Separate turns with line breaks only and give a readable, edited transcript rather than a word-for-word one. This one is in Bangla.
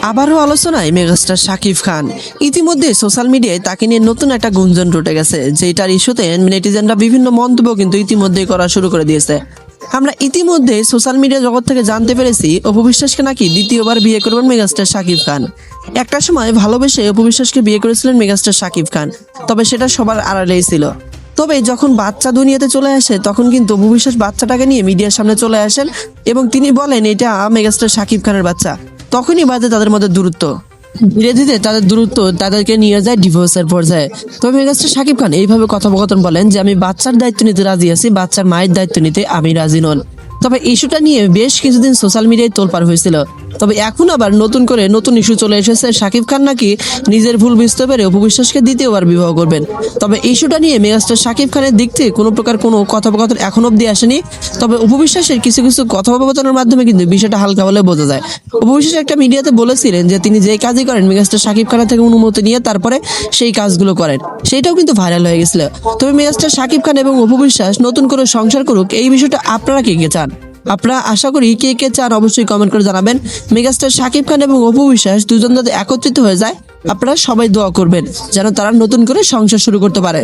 আবারও আলোচনায় মেগাস্টার শাকিব খান। ইতিমধ্যে সোশ্যাল মিডিয়ায় তাকে নিয়ে নতুন একটা গুঞ্জন রটে গেছে, যেটার ইস্যুতে নেটিজেনরা বিভিন্ন মন্তব্য কিন্তু ইতিমধ্যেই করা শুরু করে দিয়েছে। আমরা ইতিমধ্যে সোশ্যাল মিডিয়া জগৎ থেকে জানতে পেরেছি অপু বিশ্বাসকে নাকি দ্বিতীয়বার বিয়ে করবেন মেগাস্টার শাকিব খান। একটা সময় ভালোবেসে অপু বিশ্বাসকে বিয়ে করেছিলেন মেগাস্টার শাকিব খান, তবে সেটা সবার আড়ালেই ছিল। তবে যখন বাচ্চা দুনিয়াতে চলে আসে তখন কিন্তু অপু বিশ্বাস বাচ্চাটাকে নিয়ে মিডিয়ার সামনে চলে আসেন এবং তিনি বলেন এটা মেগাস্টার শাকিব খানের বাচ্চা। তখনই বাজে তাদের মধ্যে দূরত্ব। ধীরে ধীরে তাদের দূরত্ব তাদেরকে নিয়ে যায় ডিভোর্সের পর্যায়ে। তবে মেগাস্টার শাকিব খান এইভাবে কথোপকথন বলেন যে আমি বাচ্চার দায়িত্ব নিতে রাজি আছি, বাচ্চার মায়ের দায়িত্ব নিতে আমি রাজি নন। তবে ইস্যুটা নিয়ে বেশ কিছুদিন সোশ্যাল মিডিয়ায় তোলপাড় হয়েছিল। তবে এখন আবার নতুন করে নতুন ইস্যু চলে এসেছে, শাকিব খান নাকি নিজের ভুল বুঝতে পেরে অপু বিশ্বাসকে দ্বিতীয়বার বিবাহ করবেন। তবে ইস্যুটা নিয়ে মেগাস্টার শাকিব খানের দিক থেকে কোনো প্রকার কোনো কথোপকথন এখন অব্দি আসেনি। তবে অপু বিশ্বাসের কিছু কিছু কথোপকথনের মাধ্যমে কিন্তু বিষয়টা হালকা হলে বোঝা যায়। অপু বিশ্বাস একটা মিডিয়াতে বলেছিলেন যে তিনি যে কাজই করেন মেগাস্টার শাকিব খানের থেকে অনুমতি নিয়ে তারপরে সেই কাজগুলো করেন, সেইটাও কিন্তু ভাইরাল হয়ে গেছিল। তবে মেগাস্টার শাকিব খান এবং অপু বিশ্বাস নতুন করে সংসার করুক, এই বিষয়টা আপনারা কে চান? আপনারা আশা করি কে কে চান অবশ্যই কমেন্ট করে জানাবেন। মেগাস্টার শাকিব খান এবং অপু বিশ্বাস দুজন যাতে একত্রিত হয়ে যায়, আপনারা সবাই দোয়া করবেন যেন তারা নতুন করে সংসার শুরু করতে পারে।